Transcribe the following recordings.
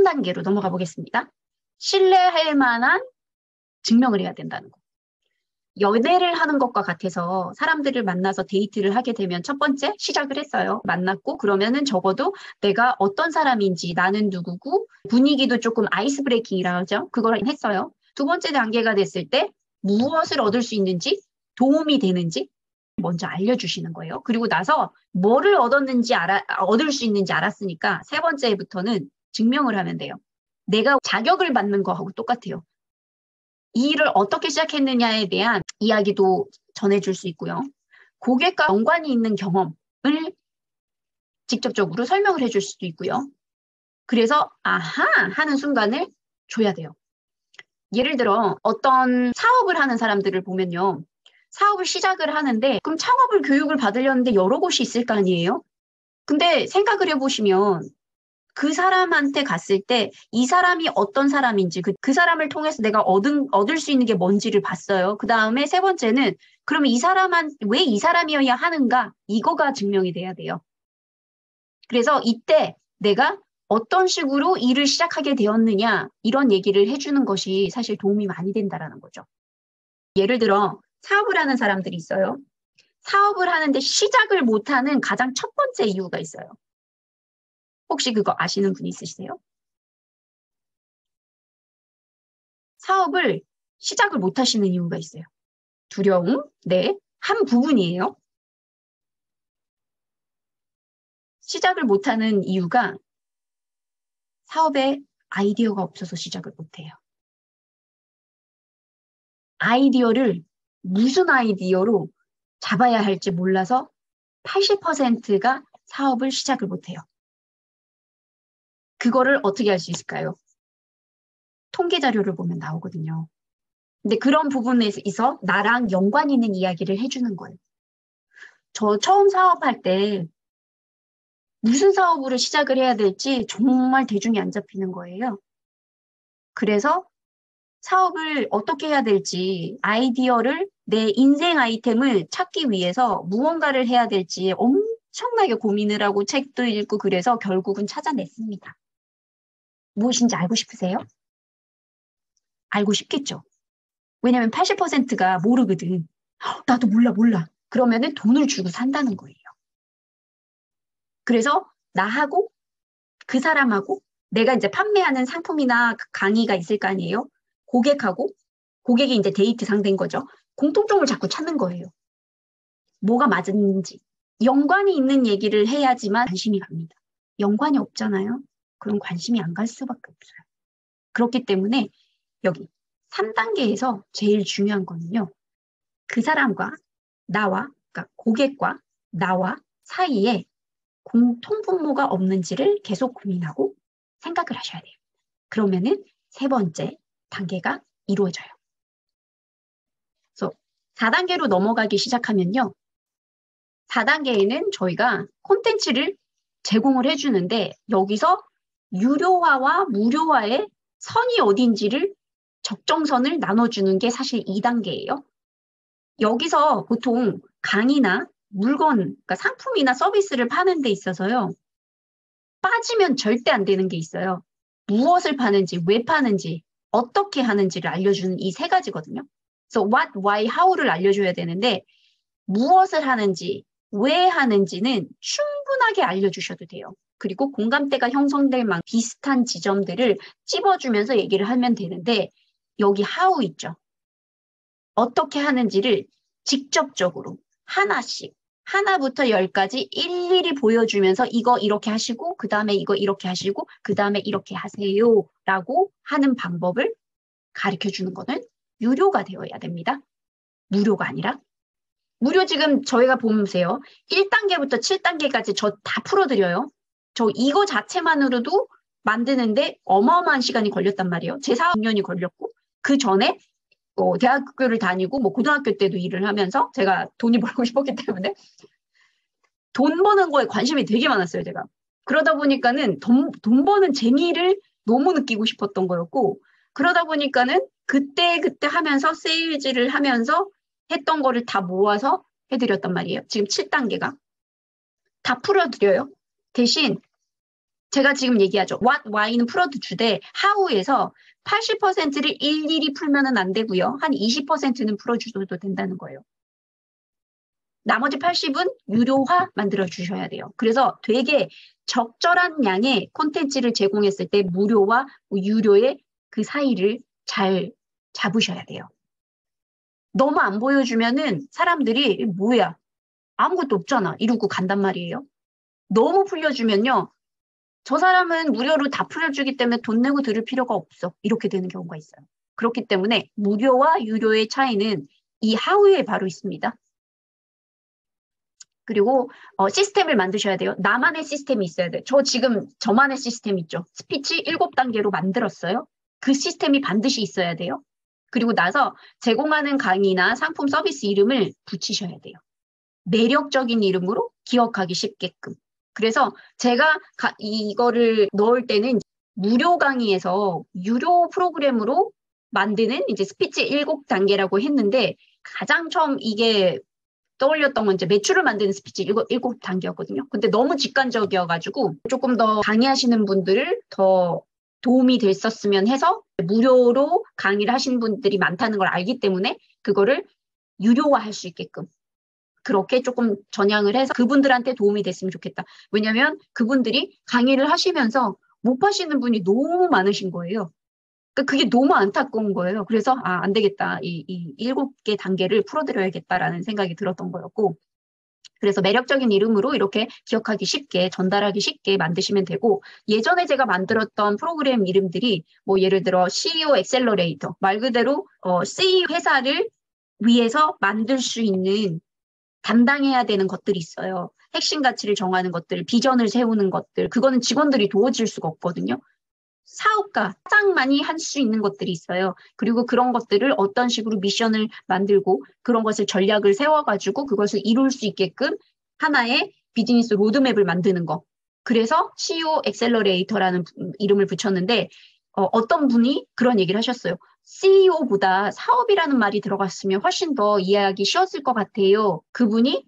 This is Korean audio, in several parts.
3단계로 넘어가 보겠습니다. 신뢰할 만한 증명을 해야 된다는 거. 연애를 하는 것과 같아서 사람들을 만나서 데이트를 하게 되면 첫 번째 시작을 했어요. 만났고 그러면은 적어도 내가 어떤 사람인지 나는 누구고 분위기도 조금 아이스 브레이킹이라고 하죠. 그걸 했어요. 두 번째 단계가 됐을 때 무엇을 얻을 수 있는지 도움이 되는지 먼저 알려주시는 거예요. 그리고 나서 뭐를 얻을 수 있는지 알았으니까 세 번째부터는 증명을 하면 돼요. 내가 자격을 받는 거하고 똑같아요. 이 일을 어떻게 시작했느냐에 대한 이야기도 전해줄 수 있고요. 고객과 연관이 있는 경험을 직접적으로 설명을 해줄 수도 있고요. 그래서 아하 하는 순간을 줘야 돼요. 예를 들어 어떤 사업을 하는 사람들을 보면요. 사업을 시작을 하는데 그럼 창업을 교육을 받으려는데 여러 곳이 있을 거 아니에요? 근데 생각을 해보시면 그 사람한테 갔을 때 이 사람이 어떤 사람인지 그 사람을 통해서 내가 얻을 수 있는 게 뭔지를 봤어요. 그 다음에 세 번째는 그러면 왜 이 사람이어야 하는가? 이거가 증명이 돼야 돼요. 그래서 이때 내가 어떤 식으로 일을 시작하게 되었느냐 이런 얘기를 해주는 것이 사실 도움이 많이 된다라는 거죠. 예를 들어 사업을 하는 사람들이 있어요. 사업을 하는데 시작을 못하는 가장 첫 번째 이유가 있어요. 혹시 그거 아시는 분 있으세요? 사업을 시작을 못 하시는 이유가 있어요. 두려움? 네. 한 부분이에요. 시작을 못하는 이유가 사업에 아이디어가 없어서 시작을 못해요. 아이디어를 무슨 아이디어로 잡아야 할지 몰라서 80%가 사업을 시작을 못해요. 그거를 어떻게 할 수 있을까요? 통계 자료를 보면 나오거든요. 근데 그런 부분에 있어 나랑 연관 있는 이야기를 해주는 거예요. 저 처음 사업할 때 무슨 사업으로 시작을 해야 될지 정말 대중이 안 잡히는 거예요. 그래서 사업을 어떻게 해야 될지 아이디어를 내 인생 아이템을 찾기 위해서 무언가를 해야 될지 엄청나게 고민을 하고 책도 읽고 그래서 결국은 찾아냈습니다. 무엇인지 알고 싶으세요? 알고 싶겠죠. 왜냐면 80%가 모르거든. 나도 몰라. 그러면은 돈을 주고 산다는 거예요. 그래서 나하고 그 사람하고 내가 이제 판매하는 상품이나 강의가 있을 거 아니에요? 고객이 이제 데이트 상대인 거죠. 공통점을 자꾸 찾는 거예요. 뭐가 맞은지. 연관이 있는 얘기를 해야지만 관심이 갑니다. 연관이 없잖아요. 그럼 관심이 안 갈 수밖에 없어요. 그렇기 때문에 여기 3단계에서 제일 중요한 거는요. 그 사람과 나와, 그러니까 고객과 나와 사이에 공통분모가 없는지를 계속 고민하고 생각을 하셔야 돼요. 그러면은 세 번째 단계가 이루어져요. 그래서 4단계로 넘어가기 시작하면요. 4단계에는 저희가 콘텐츠를 제공을 해주는데 여기서 유료화와 무료화의 선이 어딘지를 적정선을 나눠주는 게 사실 2단계예요. 여기서 보통 강의나 물건, 그러니까 상품이나 서비스를 파는 데 있어서요. 빠지면 절대 안 되는 게 있어요. 무엇을 파는지, 왜 파는지, 어떻게 하는지를 알려주는 이 세 가지거든요. 그래서 what, why, how를 알려줘야 되는데 무엇을 하는지, 왜 하는지는 충분하게 알려주셔도 돼요. 그리고 공감대가 형성될 만큼 비슷한 지점들을 찝어주면서 얘기를 하면 되는데 여기 how 있죠. 어떻게 하는지를 직접적으로 하나씩 하나부터 10까지 일일이 보여주면서 이거 이렇게 하시고 그 다음에 이거 이렇게 하시고 그 다음에 이렇게 하세요 라고 하는 방법을 가르쳐주는 거는 유료가 되어야 됩니다. 무료가 아니라. 무료 지금 저희가 보세요. 1단계부터 7단계까지 저 다 풀어드려요. 저 이거 자체만으로도 만드는데 어마어마한 시간이 걸렸단 말이에요. 제 사업 6년이 걸렸고 그 전에 대학교를 다니고 고등학교 때도 일을 하면서 제가 돈이 벌고 싶었기 때문에 돈 버는 거에 관심이 되게 많았어요, 제가. 그러다 보니까는 돈 버는 재미를 너무 느끼고 싶었던 거였고 그러다 보니까는 그때 하면서 세일즈를 하면서 했던 거를 다 모아서 해드렸단 말이에요. 지금 7단계가. 다 풀어드려요. 대신 제가 지금 얘기하죠. What, why는 풀어주되 how에서 80%를 일일이 풀면은 안 되고요. 한 20%는 풀어주셔도 된다는 거예요. 나머지 80은 유료화 만들어 주셔야 돼요. 그래서 되게 적절한 양의 콘텐츠를 제공했을 때 무료와 유료의 그 사이를 잘 잡으셔야 돼요. 너무 안 보여주면은 사람들이 뭐야? 아무것도 없잖아. 이러고 간단 말이에요. 너무 풀려주면요. 저 사람은 무료로 다 풀려주기 때문에 돈 내고 들을 필요가 없어. 이렇게 되는 경우가 있어요. 그렇기 때문에 무료와 유료의 차이는 이 하우에 바로 있습니다. 그리고 시스템을 만드셔야 돼요. 나만의 시스템이 있어야 돼요. 저 지금 저만의 시스템 있죠. 스피치 7단계로 만들었어요. 그 시스템이 반드시 있어야 돼요. 그리고 나서 제공하는 강의나 상품 서비스 이름을 붙이셔야 돼요. 매력적인 이름으로 기억하기 쉽게끔. 그래서 제가 이거를 넣을 때는 무료 강의에서 유료 프로그램으로 만드는 이제 스피치 7단계라고 했는데 가장 처음 이게 떠올렸던 건 이제 매출을 만드는 스피치 7단계였거든요. 근데 너무 직관적이어가지고 조금 더 강의하시는 분들을 더 도움이 됐었으면 해서 무료로 강의를 하시는 분들이 많다는 걸 알기 때문에 그거를 유료화할 수 있게끔 그렇게 조금 전향을 해서 그분들한테 도움이 됐으면 좋겠다. 왜냐하면 그분들이 강의를 하시면서 못 파시는 분이 너무 많으신 거예요. 그러니까 그게 너무 안타까운 거예요. 그래서 안 되겠다. 이 7개 단계를 풀어드려야겠다라는 생각이 들었던 거였고 그래서 매력적인 이름으로 이렇게 기억하기 쉽게 전달하기 쉽게 만드시면 되고 예전에 제가 만들었던 프로그램 이름들이 뭐 예를 들어 CEO 엑셀러레이터 말 그대로 CEO 회사를 위해서 만들 수 있는 담당해야 되는 것들이 있어요. 핵심 가치를 정하는 것들, 비전을 세우는 것들, 그거는 직원들이 도와줄 수가 없거든요. 사업가, 사장만이 할 수 있는 것들이 있어요. 그리고 그런 것들을 어떤 식으로 미션을 만들고 그런 것을 전략을 세워가지고 그것을 이룰 수 있게끔 하나의 비즈니스 로드맵을 만드는 거. 그래서 CEO 엑셀러레이터라는 이름을 붙였는데 어떤 분이 그런 얘기를 하셨어요. CEO보다 사업이라는 말이 들어갔으면 훨씬 더 이해하기 쉬웠을 것 같아요. 그분이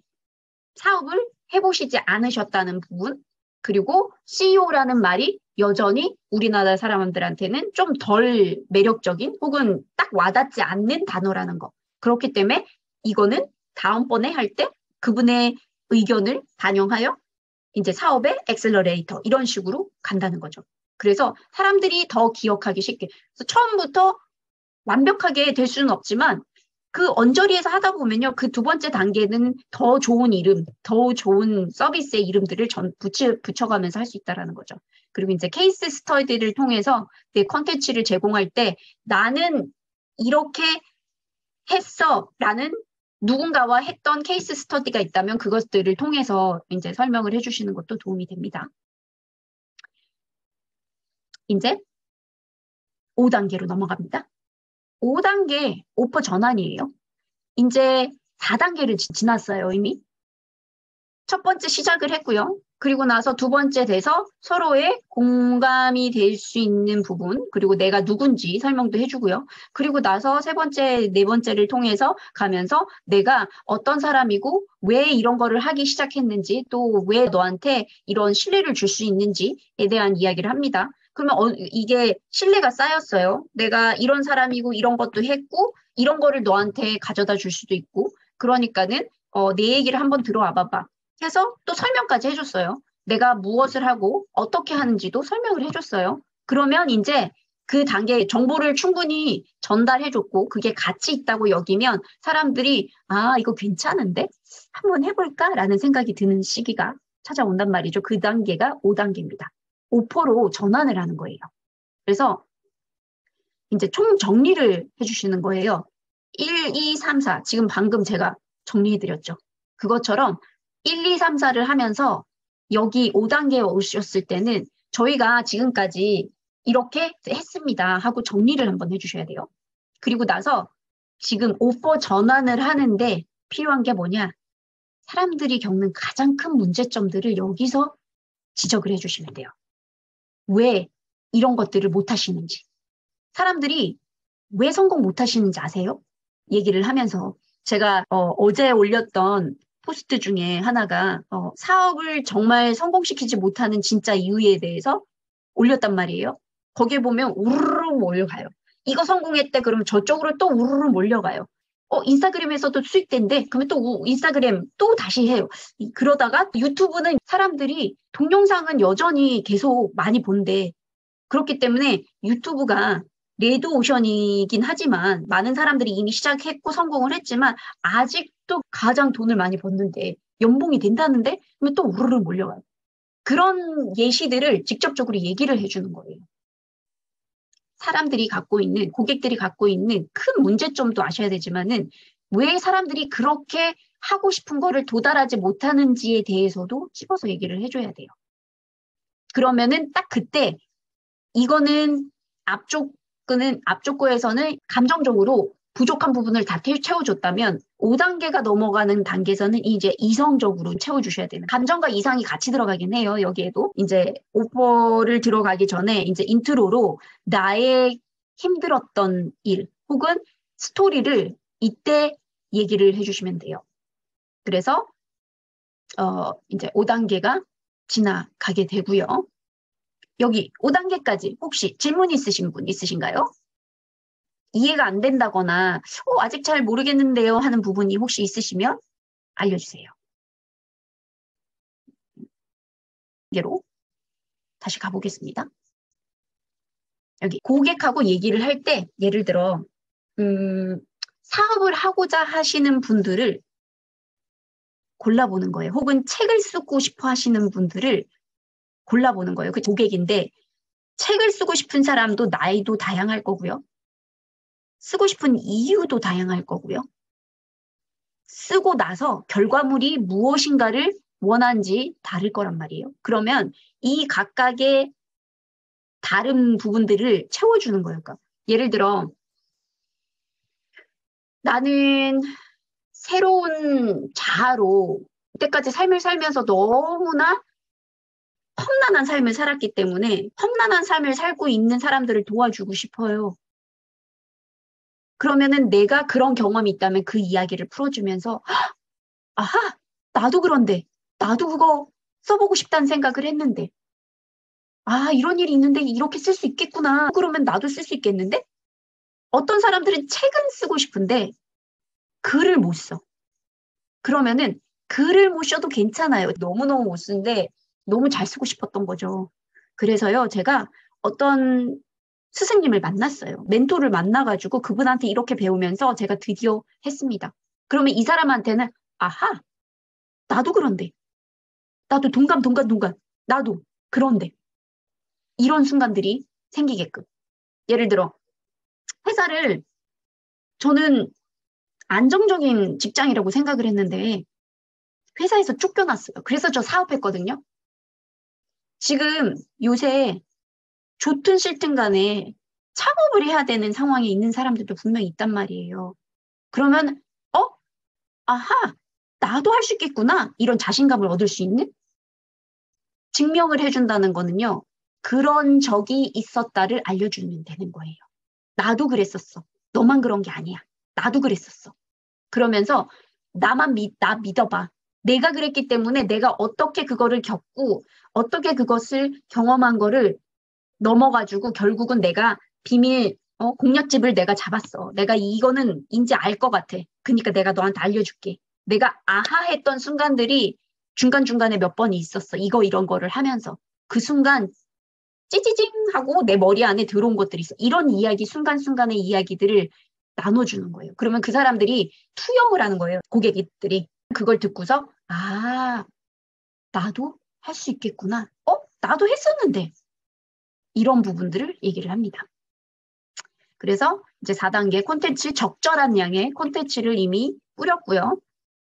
사업을 해보시지 않으셨다는 부분, 그리고 CEO라는 말이 여전히 우리나라 사람들한테는 좀 덜 매력적인 혹은 딱 와닿지 않는 단어라는 거. 그렇기 때문에 이거는 다음번에 할 때 그분의 의견을 반영하여 이제 사업의 엑셀러레이터 이런 식으로 간다는 거죠. 그래서 사람들이 더 기억하기 쉽게. 그래서 처음부터 완벽하게 될 수는 없지만 그 언저리에서 하다 보면요. 그 두 번째 단계는 더 좋은 이름, 더 좋은 서비스의 이름들을 붙여가면서 할 수 있다는 거죠. 그리고 이제 케이스 스터디를 통해서 내 컨텐츠를 제공할 때 나는 이렇게 했어 라는 누군가와 했던 케이스 스터디가 있다면 그것들을 통해서 이제 설명을 해주시는 것도 도움이 됩니다. 이제 5단계로 넘어갑니다. 5단계 오퍼 전환이에요. 이제 4단계를 지났어요, 이미. 첫 번째 시작을 했고요. 그리고 나서 두 번째 돼서 서로의 공감이 될 수 있는 부분, 그리고 내가 누군지 설명도 해주고요. 그리고 나서 세 번째, 네 번째를 통해서 가면서 내가 어떤 사람이고 왜 이런 거를 하기 시작했는지 또 왜 너한테 이런 신뢰를 줄 수 있는지에 대한 이야기를 합니다. 그러면 이게 신뢰가 쌓였어요. 내가 이런 사람이고 이런 것도 했고 이런 거를 너한테 가져다 줄 수도 있고 그러니까는 내 얘기를 한번 들어와 봐봐. 해서 또 설명까지 해줬어요. 내가 무엇을 하고 어떻게 하는지도 설명을 해줬어요. 그러면 이제 그 단계 정보를 충분히 전달해줬고 그게 가치 있다고 여기면 사람들이 이거 괜찮은데? 한번 해볼까라는 생각이 드는 시기가 찾아온단 말이죠. 그 단계가 5단계입니다. 5%로 전환을 하는 거예요. 그래서 이제 총 정리를 해주시는 거예요. 1, 2, 3, 4. 지금 방금 제가 정리해드렸죠. 그것처럼 1, 2, 3, 4를 하면서 여기 5단계에 오셨을 때는 저희가 지금까지 이렇게 했습니다 하고 정리를 한번 해주셔야 돼요. 그리고 나서 지금 오퍼 전환을 하는데 필요한 게 뭐냐? 사람들이 겪는 가장 큰 문제점들을 여기서 지적을 해주시면 돼요. 왜 이런 것들을 못 하시는지. 사람들이 왜 성공 못 하시는지 아세요? 얘기를 하면서 제가 어제 올렸던 포스트 중에 하나가 사업을 정말 성공시키지 못하는 진짜 이유에 대해서 올렸단 말이에요. 거기에 보면 우르르 몰려가요. 이거 성공했대 그러면 저쪽으로 또 우르르 몰려가요. 인스타그램에서도 수익된대. 그러면 또 인스타그램 또 다시 해요. 그러다가 유튜브는 사람들이 동영상은 여전히 계속 많이 본대. 그렇기 때문에 유튜브가 레드오션이긴 하지만 많은 사람들이 이미 시작했고 성공을 했지만 아직도 가장 돈을 많이 버는데 연봉이 된다는데 그러면 또 우르르 몰려가요. 그런 예시들을 직접적으로 얘기를 해주는 거예요. 사람들이 갖고 있는, 고객들이 갖고 있는 큰 문제점도 아셔야 되지만은 왜 사람들이 그렇게 하고 싶은 거를 도달하지 못하는지에 대해서도 찝어서 얘기를 해줘야 돼요. 그러면은 딱 그때 이거는 앞쪽 거에서는 감정적으로 부족한 부분을 다 채워줬다면 5단계가 넘어가는 단계에서는 이제 이성적으로 채워주셔야 되는 감정과 이상이 같이 들어가긴 해요. 여기에도 이제 오퍼를 들어가기 전에 이제 인트로로 나의 힘들었던 일 혹은 스토리를 이때 얘기를 해주시면 돼요. 그래서 이제 5단계가 지나가게 되고요. 여기 5단계까지 혹시 질문 있으신 분 있으신가요? 이해가 안 된다거나 아직 잘 모르겠는데요 하는 부분이 혹시 있으시면 알려주세요. 예로 다시 가보겠습니다. 여기 고객하고 얘기를 할 때 예를 들어 사업을 하고자 하시는 분들을 골라보는 거예요. 혹은 책을 쓰고 싶어 하시는 분들을 골라보는 거예요. 그 고객인데 책을 쓰고 싶은 사람도 나이도 다양할 거고요. 쓰고 싶은 이유도 다양할 거고요. 쓰고 나서 결과물이 무엇인가를 원하는지 다를 거란 말이에요. 그러면 이 각각의 다른 부분들을 채워주는 거예요. 그러니까 예를 들어 나는 새로운 자아로 이때까지 삶을 살면서 너무나 험난한 삶을 살았기 때문에 험난한 삶을 살고 있는 사람들을 도와주고 싶어요. 그러면은 내가 그런 경험이 있다면 그 이야기를 풀어주면서 아하, 나도 그런데 나도 그거 써보고 싶다는 생각을 했는데 이런 일이 있는데 이렇게 쓸 수 있겠구나. 그러면 나도 쓸 수 있겠는데? 어떤 사람들은 책은 쓰고 싶은데 글을 못 써. 그러면은 글을 못 써도 괜찮아요. 너무너무 못 쓰는데 너무 잘 쓰고 싶었던 거죠. 그래서요, 제가 어떤 스승님을 만났어요. 멘토를 만나가지고 그분한테 이렇게 배우면서 제가 드디어 했습니다. 그러면 이 사람한테는 아하, 나도 그런데. 나도 동감. 나도 그런데. 이런 순간들이 생기게끔. 예를 들어 회사를 저는 안정적인 직장이라고 생각을 했는데 회사에서 쫓겨났어요. 그래서 저 사업했거든요. 지금 요새 좋든 싫든 간에 창업을 해야 되는 상황에 있는 사람들도 분명히 있단 말이에요. 그러면 아하, 나도 할 수 있겠구나. 이런 자신감을 얻을 수 있는 증명을 해준다는 거는요. 그런 적이 있었다를 알려주면 되는 거예요. 나도 그랬었어. 너만 그런 게 아니야. 나도 그랬었어. 그러면서 나 믿어봐. 내가 그랬기 때문에 내가 어떻게 그거를 겪고 어떻게 그것을 경험한 거를 넘어가지고 결국은 내가 비밀 공략집을 내가 잡았어. 내가 이거는 이제 알 것 같아. 그러니까 내가 너한테 알려줄게. 내가 아하 했던 순간들이 중간중간에 몇 번이 있었어. 이런 거를 하면서. 그 순간 찌찌징 하고 내 머리 안에 들어온 것들이 있어. 이런 이야기, 순간순간의 이야기들을 나눠주는 거예요. 그러면 그 사람들이 투영을 하는 거예요. 고객들이. 그걸 듣고서 나도 할 수 있겠구나. 나도 했었는데. 이런 부분들을 얘기를 합니다. 그래서 이제 4단계 콘텐츠 적절한 양의 콘텐츠를 이미 뿌렸고요.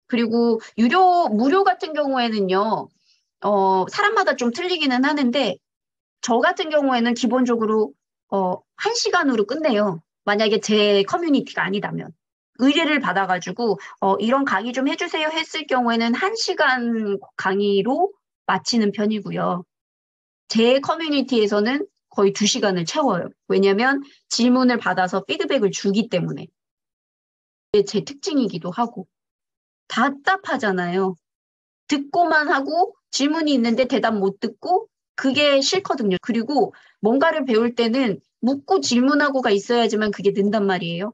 그리고 무료 같은 경우에는요, 사람마다 좀 틀리기는 하는데, 저 같은 경우에는 기본적으로, 1시간으로 끝내요. 만약에 제 커뮤니티가 아니다면. 의뢰를 받아가지고, 이런 강의 좀 해주세요 했을 경우에는 1시간 강의로 마치는 편이고요. 제 커뮤니티에서는 거의 2시간을 채워요. 왜냐면 질문을 받아서 피드백을 주기 때문에. 제 특징이기도 하고. 답답하잖아요. 듣고만 하고 질문이 있는데 대답 못 듣고 그게 싫거든요. 그리고 뭔가를 배울 때는 묻고 질문하고가 있어야지만 그게 는단 말이에요.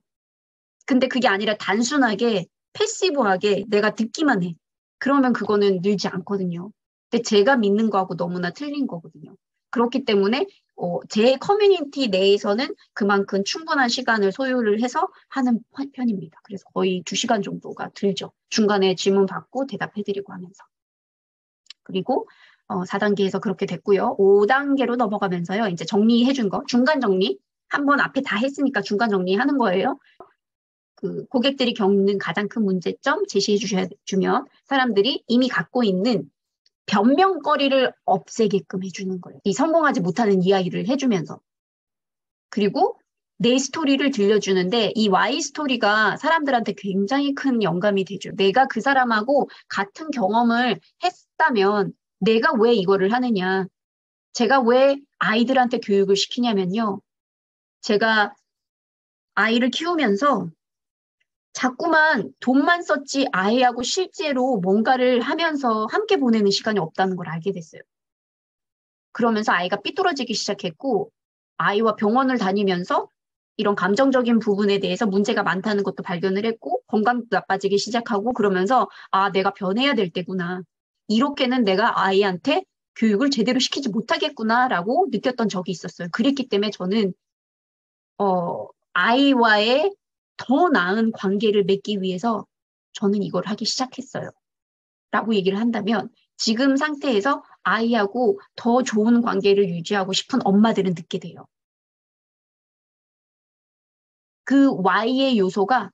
근데 그게 아니라 단순하게 패시브하게 내가 듣기만 해. 그러면 그거는 늘지 않거든요. 근데 제가 믿는 거하고 너무나 틀린 거거든요. 그렇기 때문에 제 커뮤니티 내에서는 그만큼 충분한 시간을 소요를 해서 하는 편입니다. 그래서 거의 2시간 정도가 들죠. 중간에 질문 받고 대답해드리고 하면서. 그리고 4단계에서 그렇게 됐고요. 5단계로 넘어가면서요. 이제 정리해준 거, 중간 정리. 한번 앞에 다 했으니까 중간 정리하는 거예요. 그 고객들이 겪는 가장 큰 문제점 제시해 주면 사람들이 이미 갖고 있는 변명거리를 없애게끔 해주는 거예요. 이 성공하지 못하는 이야기를 해주면서. 그리고 내 스토리를 들려주는데 이 Y 스토리가 사람들한테 굉장히 큰 영감이 되죠. 내가 그 사람하고 같은 경험을 했다면 내가 왜 이거를 하느냐. 제가 왜 아이들한테 교육을 시키냐면요. 제가 아이를 키우면서 자꾸만 돈만 썼지 아이하고 실제로 뭔가를 하면서 함께 보내는 시간이 없다는 걸 알게 됐어요. 그러면서 아이가 삐뚤어지기 시작했고 아이와 병원을 다니면서 이런 감정적인 부분에 대해서 문제가 많다는 것도 발견을 했고 건강도 나빠지기 시작하고 그러면서 아, 내가 변해야 될 때구나. 이렇게는 내가 아이한테 교육을 제대로 시키지 못하겠구나라고 느꼈던 적이 있었어요. 그랬기 때문에 저는 아이와의 더 나은 관계를 맺기 위해서 저는 이걸 하기 시작했어요. 라고 얘기를 한다면 지금 상태에서 아이하고 더 좋은 관계를 유지하고 싶은 엄마들은 듣게 돼요. 그 Y의 요소가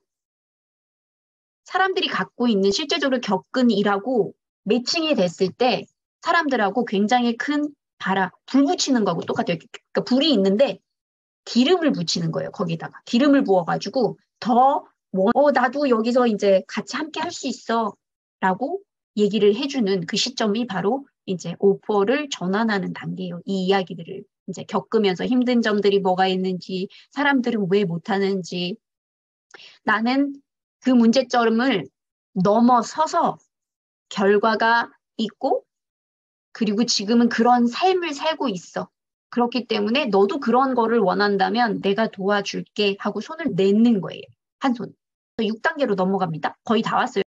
사람들이 갖고 있는 실제적으로 겪은 일하고 매칭이 됐을 때 사람들하고 굉장히 큰 불 붙이는 거하고 똑같아요. 그러니까 불이 있는데 기름을 붙이는 거예요. 거기다가 기름을 부어가지고 나도 여기서 이제 같이 함께 할 수 있어 라고 얘기를 해주는 그 시점이 바로 이제 오퍼를 전환하는 단계예요. 이 이야기들을 이제 겪으면서 힘든 점들이 뭐가 있는지, 사람들은 왜 못하는지, 나는 그 문제점을 넘어서서 결과가 있고, 그리고 지금은 그런 삶을 살고 있어. 그렇기 때문에 너도 그런 거를 원한다면 내가 도와줄게 하고 손을 내는 거예요. 한 손. 6단계로 넘어갑니다. 거의 다 왔어요.